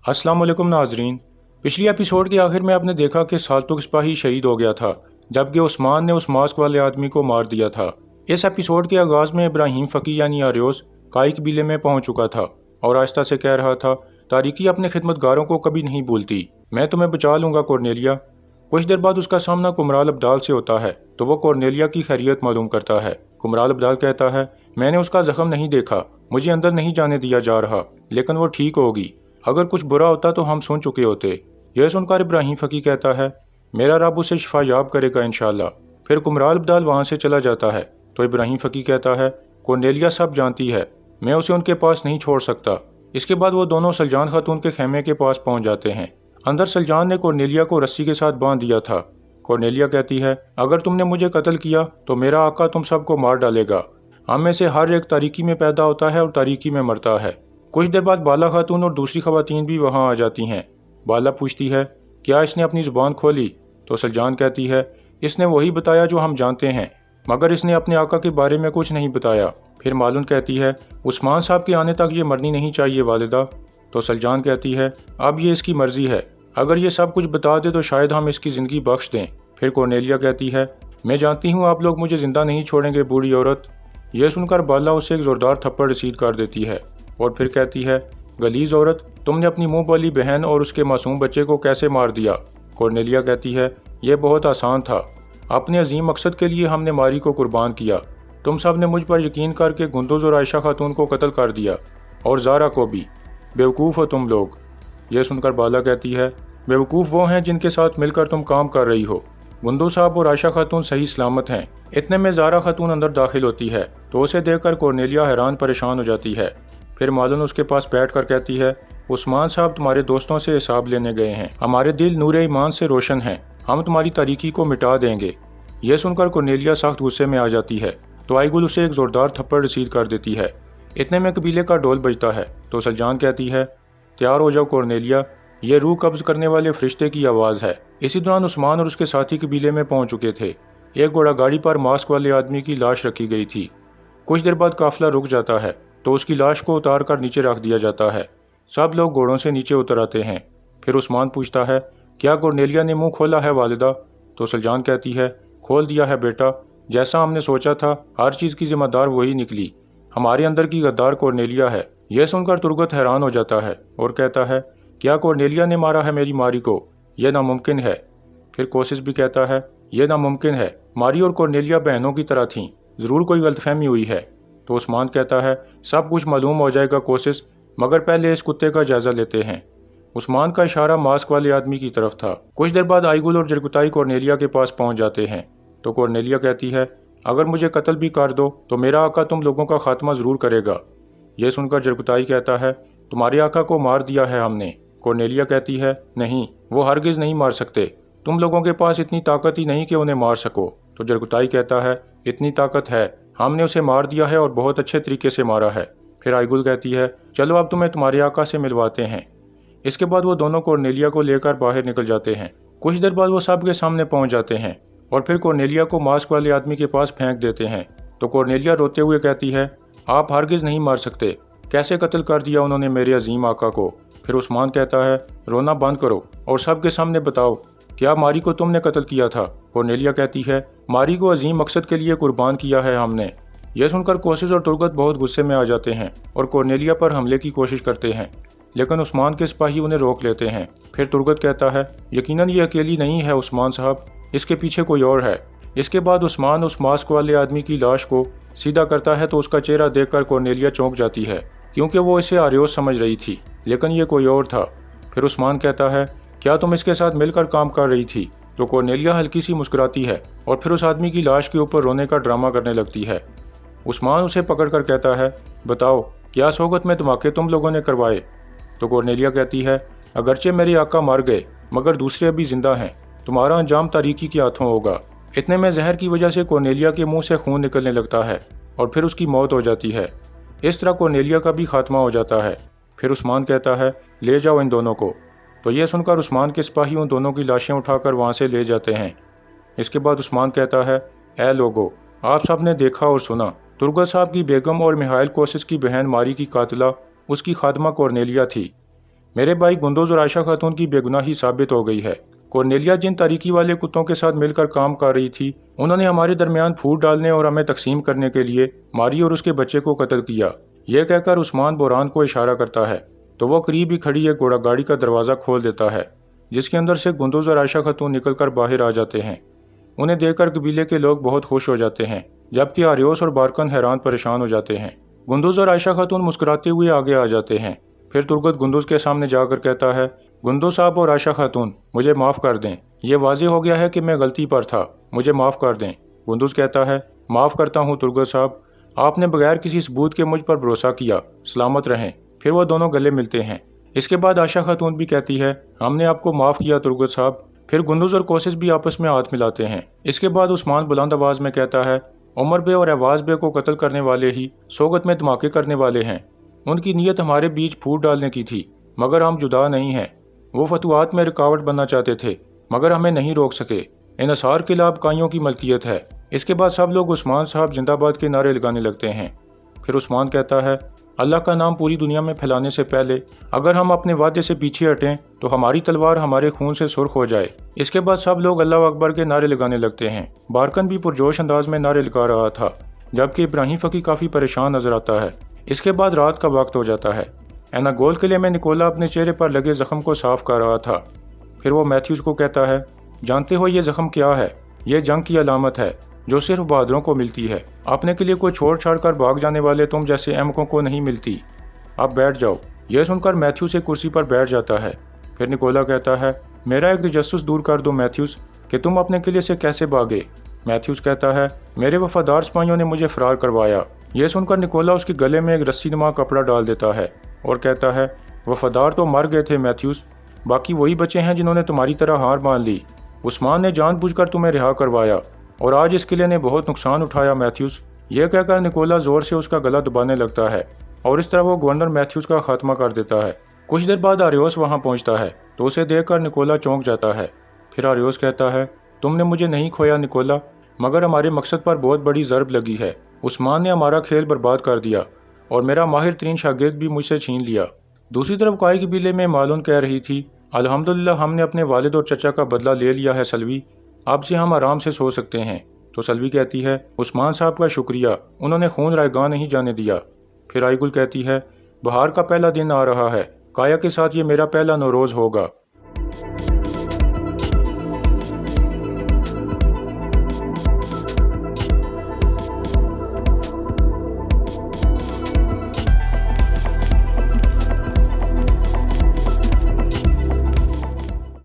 अस्सलाम वालेकुम नाजरीन। पिछली एपिसोड के आखिर में आपने देखा कि साल्तुक सिपाही शहीद हो गया था, जबकि उस्मान ने उस मास्क वाले आदमी को मार दिया था। इस एपिसोड के आगाज़ में इब्राहिम फ़की यानी आर्योस काई कबीले में पहुंच चुका था और आहिस्ता से कह रहा था, तारीकी अपने खिदमतगारों को कभी नहीं भूलती, मैं तुम्हें बचा लूँगा कॉर्नेलिया। कुछ देर बाद उसका सामना कुमराल अब्दाल से होता है तो वो कॉर्नेलिया की खैरियत मालूम करता है। कुमराल अब्दाल कहता है, मैंने उसका जख्म नहीं देखा, मुझे अंदर नहीं जाने दिया जा रहा, लेकिन वो ठीक होगी। अगर कुछ बुरा होता तो हम सुन चुके होते। यह सुनकर इब्राहिम फ़की कहता है, मेरा रब उसे शिफायाब करेगा इंशाअल्लाह। फिर कुमराल अब्दाल वहाँ से चला जाता है तो इब्राहिम फ़की कहता है, कॉर्नेलिया सब जानती है, मैं उसे उनके पास नहीं छोड़ सकता। इसके बाद वो दोनों सलजान खातून के खेमे के पास पहुँच जाते हैं। अंदर सलजान ने कॉर्नेलिया को रस्सी के साथ बांध दिया था। कॉर्नेलिया कहती है, अगर तुमने मुझे कत्ल किया तो मेरा आका तुम सबको मार डालेगा। हम में से हर एक तारीकी में पैदा होता है और तारीकी में मरता है। कुछ देर बाद बाला खातून और दूसरी खवातीन भी वहाँ आ जाती हैं। बाला पूछती है, क्या इसने अपनी ज़ुबान खोली? तो सलजान कहती है, इसने वही बताया जो हम जानते हैं, मगर इसने अपने आका के बारे में कुछ नहीं बताया। फिर मालून कहती है, उस्मान साहब के आने तक ये मरनी नहीं चाहिए वालिदा। तो सलजान कहती है, अब ये इसकी मर्जी है, अगर ये सब कुछ बता दे तो शायद हम इसकी ज़िंदगी बख्श दें। फिर कॉर्नेलिया कहती है, मैं जानती हूँ आप लोग मुझे ज़िंदा नहीं छोड़ेंगे बूढ़ी औरत। यह सुनकर बाला उसे एक ज़ोरदार थप्पड़ रसीद कर देती है और फिर कहती है, गलीज़ औरत, तुमने अपनी मुँह वाली बहन और उसके मासूम बच्चे को कैसे मार दिया? कॉर्नेलिया कहती है, यह बहुत आसान था, अपने अजीम मकसद के लिए हमने मारी को कुर्बान किया। तुम सब ने मुझ पर यकीन करके गुंदुज़ और आयशा खातून को कत्ल कर दिया और ज़ारा को भी। बेवकूफ़ हो तुम लोग। यह सुनकर बाला कहती है, बेवकूफ़ वो हैं जिनके साथ मिलकर तुम काम कर रही हो। गुंदू साहब और आयशा खातून सही सलामत हैं। इतने में ज़ारा खातून अंदर दाखिल होती है तो उसे देखकर कॉर्नेलिया हैरान परेशान हो जाती है। फिर मालून उसके पास बैठ कर कहती है, उस्मान साहब तुम्हारे दोस्तों से हिसाब लेने गए हैं, हमारे दिल नूर ईमान से रोशन हैं, हम तुम्हारी तारीकी को मिटा देंगे। यह सुनकर कॉर्नेलिया सख्त गुस्से में आ जाती है तो आईगुल उसे एक ज़ोरदार थप्पड़ रसीद कर देती है। इतने में कबीले का ढोल बजता है तो सलजान कहती है, तैयार हो जाओ कॉर्नेलिया, ये रूह कब्ज़ करने वाले फरिश्ते की आवाज़ है। इसी दौरान उस्मान और उसके साथी कबीले में पहुंच चुके थे। एक घोड़ा गाड़ी पर मास्क वाले आदमी की लाश रखी गई थी। कुछ देर बाद काफिला रुक जाता है तो उसकी लाश को उतार कर नीचे रख दिया जाता है। सब लोग घोड़ों से नीचे उतर आते हैं। फिर उस्मान पूछता है, क्या कॉर्नेलिया ने मुंह खोला है वालिदा? तो सलजान कहती है, खोल दिया है बेटा, जैसा हमने सोचा था, हर चीज़ की जिम्मेदार वही निकली, हमारे अंदर की गद्दार कॉर्नेलिया है। यह सुनकर तुरगत हैरान हो जाता है और कहता है, क्या कॉर्नेलिया ने मारा है मेरी मारी को? यह नामुमकिन है। फिर कोशिश भी कहता है, यह नामुमकिन है, मारी और कॉर्नेलिया बहनों की तरह थीं, ज़रूर कोई गलतफहमी हुई है। तो उस्मान कहता है, सब कुछ मालूम हो जाएगा कोशिश, मगर पहले इस कुत्ते का जायज़ा लेते हैं। उस्मान का इशारा मास्क वाले आदमी की तरफ था। कुछ देर बाद आईगुल और जरकुताई कॉर्नेलिया के पास पहुंच जाते हैं तो कॉर्नेलिया कहती है, अगर मुझे कत्ल भी कर दो तो मेरा आका तुम लोगों का खात्मा ज़रूर करेगा। यह सुनकर जरकुताई कहता है, तुम्हारे आका को मार दिया है हमने। कॉर्नेलिया कहती है, नहीं, वो हरगिज़ नहीं मार सकते, तुम लोगों के पास इतनी ताकत ही नहीं कि उन्हें मार सको। तो जरकुताई कहता है, इतनी ताकत है, हमने उसे मार दिया है और बहुत अच्छे तरीके से मारा है। फिर आईगुल कहती है, चलो अब तुम्हें तुम्हारे आका से मिलवाते हैं। इसके बाद वो दोनों कॉर्नेलिया को लेकर बाहर निकल जाते हैं। कुछ देर बाद वो सब के सामने पहुंच जाते हैं और फिर कॉर्नेलिया को मास्क वाले आदमी के पास फेंक देते हैं। तो कॉर्नेलिया रोते हुए कहती है, आप हरगिज़ नहीं मार सकते, कैसे कत्ल कर दिया उन्होंने मेरे अजीम आका को? फिर उस्मान कहता है, रोना बंद करो और सब के सामने बताओ, क्या मारी को तुमने कत्ल किया था? कॉर्नेलिया कहती है, मारी को अजीम मकसद के लिए कुर्बान किया है हमने। यह सुनकर कोशिश और तुरगत बहुत गुस्से में आ जाते हैं और कॉर्नेलिया पर हमले की कोशिश करते हैं, लेकिन उस्मान के सिपाही उन्हें रोक लेते हैं। फिर तुरगत कहता है, यकीनन ये अकेली नहीं है उस्मान साहब, इसके पीछे कोई और है। इसके बाद उस्मान उस मास्क वाले आदमी की लाश को सीधा करता है तो उसका चेहरा देखकर कॉर्नेलिया चौंक जाती है, क्योंकि वो इसे आर्योस समझ रही थी, लेकिन ये कोई और था। फिर उस्मान कहता है, क्या तुम इसके साथ मिलकर काम कर रही थी? तो कॉर्नेलिया हल्की सी मुस्कुराती है और फिर उस आदमी की लाश के ऊपर रोने का ड्रामा करने लगती है। उस्मान उसे पकड़कर कहता है, बताओ, क्या सोगत में धमाके तुम लोगों ने करवाए? तो कॉर्नेलिया कहती है, अगरचे मेरे आका मर गए मगर दूसरे अभी जिंदा हैं, तुम्हारा अंजाम तारीकी के हाथों होगा। इतने में जहर की वजह से कॉर्नेलिया के मुंह से खून निकलने लगता है और फिर उसकी मौत हो जाती है। इस तरह कॉर्नेलिया का भी खात्मा हो जाता है। फिर उस्मान कहता है, ले जाओ इन दोनों को। तो यह सुनकर उस्मान के सिपाही उन दोनों की लाशें उठाकर वहाँ से ले जाते हैं। इसके बाद उस्मान कहता है, ऐ लोगो, आप सब ने देखा और सुना, तुरगत साहब की बेगम और मिहाइल कोशिश की बहन मारी की कातिला उसकी खादमा कॉर्नेलिया थी। मेरे भाई गुंदोज और आयशा खातून की बेगुनाही साबित हो गई है। कॉर्नेलिया जिन तारीकी वाले कुत्तों के साथ मिलकर काम कर रही थी, उन्होंने हमारे दरमियान फूट डालने और हमें तकसीम करने के लिए मारी और उसके बच्चे को कत्ल किया। यह कहकर उस्मान बोरान को इशारा करता है तो वो करीब ही खड़ी एक घोड़ा गाड़ी का दरवाज़ा खोल देता है, जिसके अंदर से गुंदोज और आयशा खातून निकलकर बाहर आ जाते हैं। उन्हें देखकर कबीले के लोग बहुत खुश हो जाते हैं, जबकि आर्योस और बारकन हैरान परेशान हो जाते हैं। गुंदोज और आयशा खातून मुस्कुराते हुए आगे आ जाते हैं। फिर तुर्गत गुंदोज के सामने जाकर कहता है, गुंदोज साहब और आयशा खातून, मुझे माफ़ कर दें। ये वाज़ेह हो गया है कि मैं गलती पर था, मुझे माफ़ कर दें। गुंदोज कहता है, माफ़ करता हूँ तुर्गत साहब, आपने बगैर किसी सबूत के मुझ पर भरोसा किया, सलामत रहें। फिर वो दोनों गले मिलते हैं। इसके बाद आयशा खातून भी कहती है, हमने आपको माफ़ किया तुर्गत साहब। फिर गुंदोज और कोशिश भी आपस में हाथ मिलाते हैं। इसके बाद उस्मान बुलंद आवाज़ में कहता है, उमर बे और अवाज बे को कत्ल करने वाले ही सोगत में धमाके करने वाले हैं। उनकी नीयत हमारे बीच फूट डालने की थी, मगर हम जुदा नहीं हैं। वो फतवात में रुकावट बनना चाहते थे, मगर हमें नहीं रोक सके। इन्हिसार किला अब काइयों की मलकियत है। इसके बाद सब लोग उस्मान साहब जिंदाबाद के नारे लगाने लगते हैं। फिर उस्मान कहता है, अल्लाह का नाम पूरी दुनिया में फैलाने से पहले अगर हम अपने वादे से पीछे हटें तो हमारी तलवार हमारे खून से सुर्ख हो जाए। इसके बाद सब लोग अल्लाह अकबर के नारे लगाने लगते हैं। बारकन भी पुरजोश अंदाज में नारे लगा रहा था, जबकि इब्राहिम फ़की काफ़ी परेशान नजर आता है। इसके बाद रात का वक्त हो जाता है। एनागोल किले में निकोला अपने चेहरे पर लगे जख्म को साफ कर रहा था। फिर वो मैथ्यूज को कहता है, जानते हो ये जख्म क्या है? ये जंग की अलामत है जो सिर्फ बहादुरों को मिलती है। अपने के लिए कोई छोड़ छाड़ कर भाग जाने वाले तुम जैसे अहमकों को नहीं मिलती। अब बैठ जाओ। यह सुनकर मैथ्यूज एक कुर्सी पर बैठ जाता है। फिर निकोला कहता है, मेरा एक तजस्सुस दूर कर दो मैथ्यूज कि तुम अपने किले से कैसे भागे। मैथ्यूज कहता है, मेरे वफादार सिपाहियों ने मुझे फरार करवाया। यह सुनकर निकोला उसके गले में एक रस्सी नुमा कपड़ा डाल देता है और कहता है, वफादार तो मर गए थे मैथ्यूज, बाकी वही बचे हैं जिन्होंने तुम्हारी तरह हार मान ली। उस्मान ने जानबूझकर तुम्हें रिहा करवाया और आज इस किले ने बहुत नुकसान उठाया मैथ्यूज। यह कहकर निकोला जोर से उसका गला दबाने लगता है और इस तरह वो गवर्नर मैथ्यूज का खात्मा कर देता है। कुछ देर बाद आर्योस वहाँ पहुँचता है तो उसे देखकर निकोला चौंक जाता है। फिर आर्योस कहता है, तुमने मुझे नहीं खोया निकोला, मगर हमारे मकसद पर बहुत बड़ी ज़रब लगी है। उस्मान ने हमारा खेल बर्बाद कर दिया और मेरा माहिर तरीन शागिर्द भी मुझसे छीन लिया। दूसरी तरफ काई कबीले में मालून कह रही थी, अल्हम्दुलिल्लाह हमने अपने वालिद और चचा का बदला ले लिया है सलवी, अब से हम आराम से सो सकते हैं। तो सलवी कहती है, उस्मान साहब का शुक्रिया, उन्होंने खून रायगां नहीं जाने दिया। फिर आईगुल कहती है, बहार का पहला दिन आ रहा है, काया के साथ ये मेरा पहला नौरोज़ होगा।